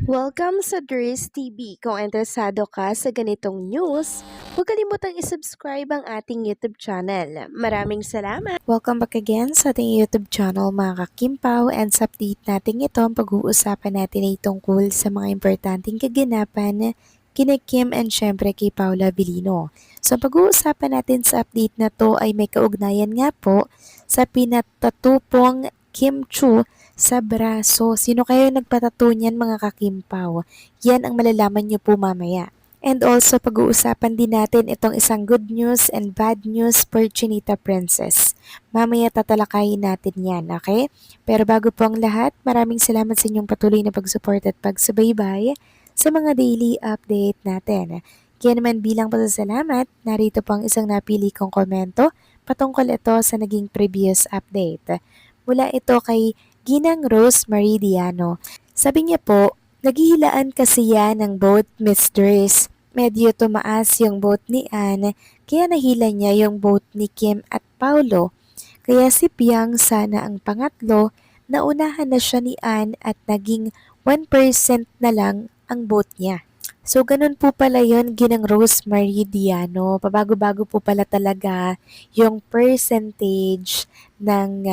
Welcome sa Dries TV. Kung interesado ka sa ganitong news, huwag kalimutang isubscribe ang ating YouTube channel. Maraming salamat! Welcome back again sa ating YouTube channel mga kakimpaw, and sa update natin ito ang pag-uusapan natin ay tungkol sa mga importanteng kaganapan kina Kim and syempre kay Paula Vilino. So ang pag-uusapan natin sa update na to ay may kaugnayan nga po sa pinatatupong Kim Chu sa braso. Sino kayo nagpatato niyan mga kakimpaw? Yan ang malalaman niyo po mamaya. And also pag-uusapan din natin itong isang good news and bad news for Chinita Princess. Mamaya tatalakayin natin yan, okay? Pero bago po ang lahat, maraming salamat sa inyong patuloy na pag-support at pagsubaybay sa mga daily update natin. Kaya naman bilang pasasalamat, narito po ang isang napili kong komento patungkol ito sa naging previous update. Mula ito kay Ginang Rose Maridiano. Sabi niya po, naghihilaan kasi yan ng boat Miss Dries. Medyo tumaas yung boat ni Anne, kaya nahila niya yung boat ni Kim at Paulo. Kaya si Piang sana ang pangatlo, naunahan na siya ni Anne at naging 1% na lang ang boat niya. So, ganun po pala yun, Ginang Rose Maridiano. Pabago-bago po pala talaga yung percentage ng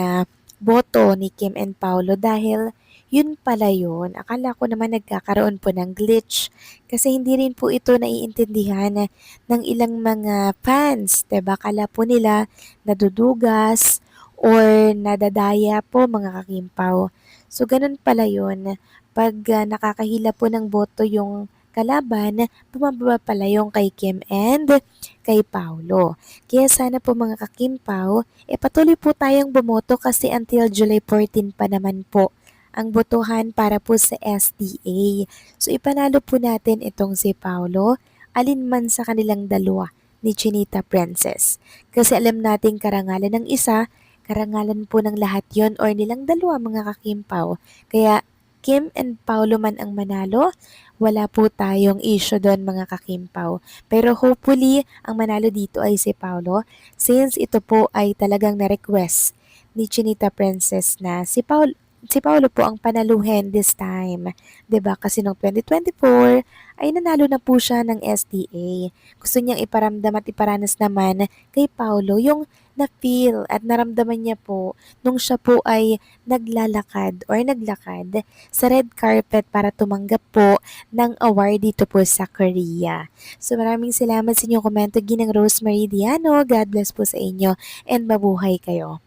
boto ni Kim and Paulo dahil yun pala yun. Akala ko naman nagkakaroon po ng glitch kasi hindi rin po ito naiintindihan ng ilang mga fans. Diba? Akala po nila nadudugas or nadadaya po mga kakimpaw. So, ganun pala yun. Pag nakakahila po ng boto yung kalaban, bumababa pala yung kay Kim and kay Paulo. Kaya sana po mga kakimpaw, patuloy po tayong bumoto kasi until July 14 pa naman po ang botohan para po sa SDA. So ipanalo po natin itong si Paulo, alinman sa kanilang dalawa ni Chinita Princess. Kasi alam nating karangalan ng isa, karangalan po ng lahat yon or nilang dalawa mga kakimpaw. Kaya Kim and Paulo man ang manalo, wala po tayong issue doon mga kakimpaw. Pero hopefully, ang manalo dito ay si Paulo since ito po ay talagang na-request ni Chinita Princess na si Paulo po ang panaluhin this time. 'Di ba? Kasi noong 2024 ay nanalo na po siya ng SDA. Gusto niyang iparamdam at iparanas naman kay Paulo yung na-feel at naramdaman niya po nung siya po ay naglalakad or naglakad sa red carpet para tumanggap po ng award dito po sa Korea. So maraming salamat sa inyong komento, Ginang Rose Maridiano. God bless po sa inyo and mabuhay kayo.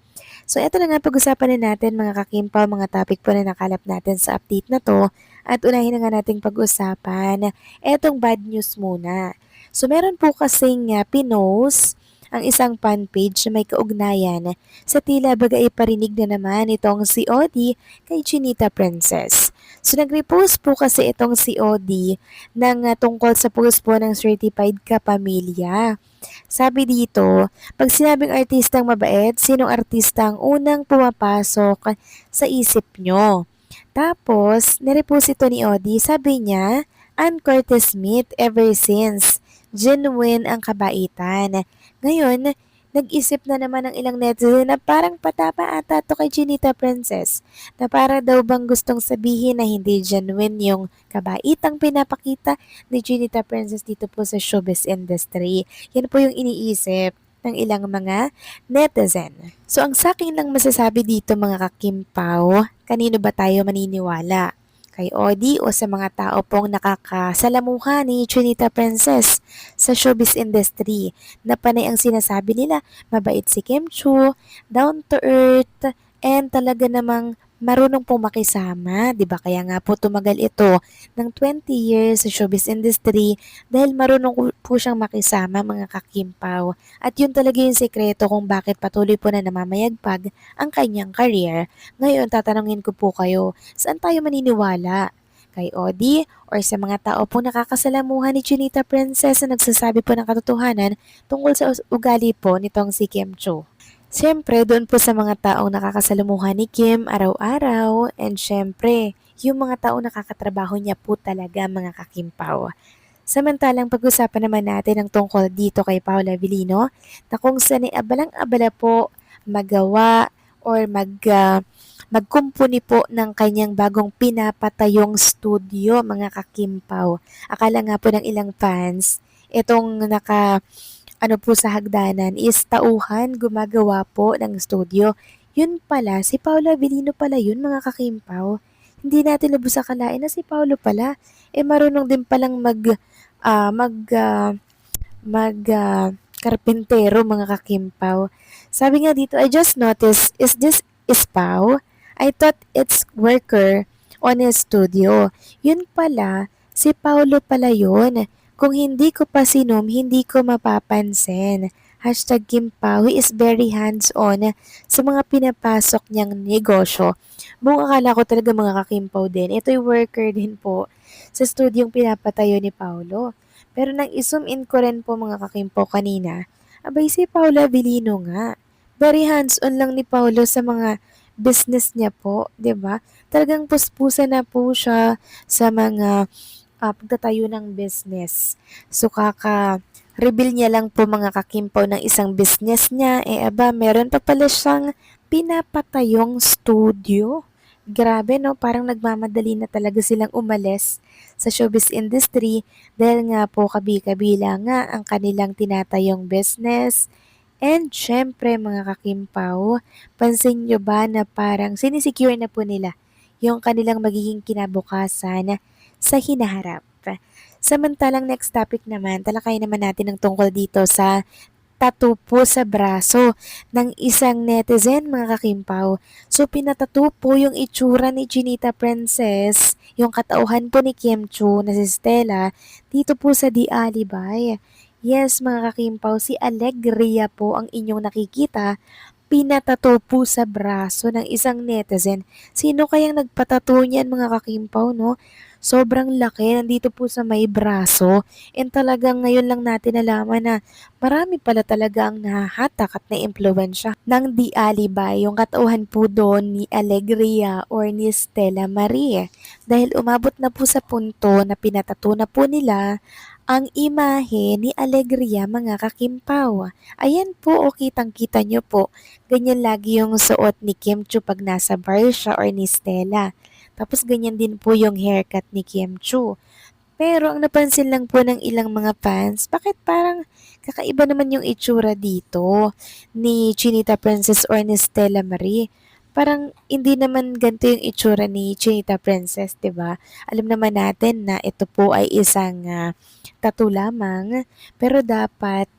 So eto na nga pag-usapan na natin mga kakimpaw, mga topic po na nakalap natin sa update na to. At unahin na nga nating pag-usapan etong bad news muna. So meron po kasing pinost ang isang fan page na may kaugnayan sa tila bagay parinig na naman itong si Odi kay Chinita Princess. So nag-repost po kasi itong si Odi ng tungkol sa post po ng certified kapamilya. Sabi dito, pag sinabing artistang mabait, sinong artista ang unang pumapasok sa isip nyo? Tapos, nirepost ito ni Odi, sabi niya, Ann Curtis Smith ever since. Genuine ang kabaitan. Ngayon, nag-isip na naman ng ilang netizen na parang patapa ata to kay Chinita Princess. Na para daw bang gustong sabihin na hindi genuine yung kabaitang pinapakita ni Chinita Princess dito po sa showbiz industry. Yan po yung iniisip ng ilang mga netizen. So ang sakin lang masasabi dito mga kakimpaw, kanino ba tayo maniniwala? Kay Odi o sa mga tao pong nakakasalamuha ni Chinita Princess sa showbiz industry na panay ang sinasabi nila, mabait si Kim Chu, down to earth, and talaga namang marunong pong makisama, 'di ba? Kaya nga po tumagal ito ng 20 years sa showbiz industry dahil marunong po siyang makisama mga kakimpaw. At yun talaga yung sekreto kung bakit patuloy po na namamayagpag ang kanyang career. Ngayon, tatanungin ko po kayo, saan tayo maniniwala? Kay Odi or sa mga tao po nakakasalamuhan ni Chinita Princess na nagsasabi po ng katotohanan tungkol sa ugali po nitong si Kim Cho? Siyempre, doon po sa mga taong nakakasalamuhan ni Kim araw-araw and siyempre, yung mga taong nakakatrabaho niya po talaga mga kakimpaw. Samantalang pag-usapan naman natin ang tungkol dito kay Paula Vilino na kung saan ay abalang-abala po magawa or magkumpuni po ng kanyang bagong pinapatayong studio, mga kakimpaw. Akala nga po ng ilang fans, itong ano po sa hagdanan is tauhan gumagawa po ng studio. Yun pala, si Paolo Abilino pala yun, mga kakimpaw. Hindi natin lubos akalain na si Paolo pala. Marunong din palang ah, mag, ah, karpentero, mga kakimpaw. Sabi nga dito, I just noticed, is this ispaw? I thought it's worker on his studio. Yun pala, si Paulo pala yun. Kung hindi ko pa sinom, hindi ko mapapansin. Hashtag Kimpaw, he is very hands-on sa mga pinapasok niyang negosyo. Buong akala ko talaga mga kakimpaw din. Ito'y worker din po sa studyong pinapatayo ni Paulo. Pero nang i-zoom in ko rin po mga kakimpaw kanina, abay si Paula Vilino nga. Very hands-on lang ni Paulo sa mga business niya po, 'di ba? Talagang puspusa na po siya sa mga pagtatayo ng business. So reveal niya lang po mga kakimpaw ng isang business niya, meron pa pala siyang pinapatayong studio. Grabe no, parang nagmamadali na talaga silang umalis sa showbiz industry dahil nga po kabi-kabila nga ang kanilang tinatayong business. And syempre mga kakimpaw, pansin nyo ba na parang sinisecure na po nila yung kanilang magiging kinabukasan sa hinaharap. Samantalang next topic naman, talakayin naman natin ang tungkol dito sa tattoo po sa braso ng isang netizen, mga kakimpaw. So pinatattoo po yung itsura ni Chinita Princess, yung katauhan po ni Kim Chu na si Stella, dito po sa Di Alibay. Yes, mga kakimpaw, si Alegria po ang inyong nakikita, pinatato po sa braso ng isang netizen. Sino kayang nagpatato niyan, mga kakimpaw, no? Sobrang laki, nandito po sa may braso. And talagang ngayon lang natin nalaman na marami pala talaga ang nahahatak at naimpluwensya ng Di Alibay, yung katauhan po doon ni Alegria or ni Stella Marie. Dahil umabot na po sa punto na pinatato na po nila ang imahe ni Alegria, mga kakimpaw. Ayan po, o kitang-kita nyo po. Ganyan lagi yung suot ni Kim Chu pag nasa bar siya or ni Stella. Tapos ganyan din po yung haircut ni Kim Chu. Pero ang napansin lang po ng ilang mga fans, bakit parang kakaiba naman yung itsura dito ni Chinita Princess or ni Stella Marie? Parang hindi naman ganito yung itsura ni Chinita Princess, 'di ba? Alam naman natin na ito po ay isang tattoo lamang, pero dapat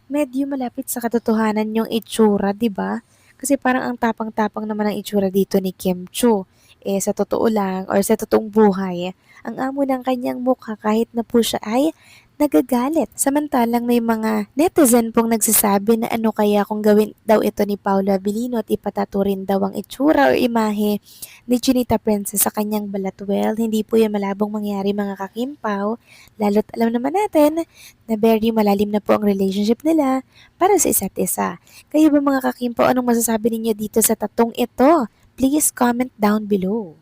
medyo malapit sa katotohanan yung itsura, 'di ba? Kasi parang ang tapang-tapang naman ang itsura dito ni Kim Chu. Sa totoo lang or sa totoong buhay, ang amo ng kanyang mukha kahit na po siya ay nagagalit. Samantalang may mga netizen pong nagsasabi na ano kaya kung gawin daw ito ni Paolo Abilino at ipatato rin daw ang itsura o imahe ni Chinita Princess sa kanyang balat. Well, hindi po yan malabong mangyari, mga kakimpaw. Lalo't alam naman natin na very malalim na po ang relationship nila para sa isa't isa. Kayo ba, mga kakimpaw, anong masasabi ninyo dito sa tatong ito? Please comment down below.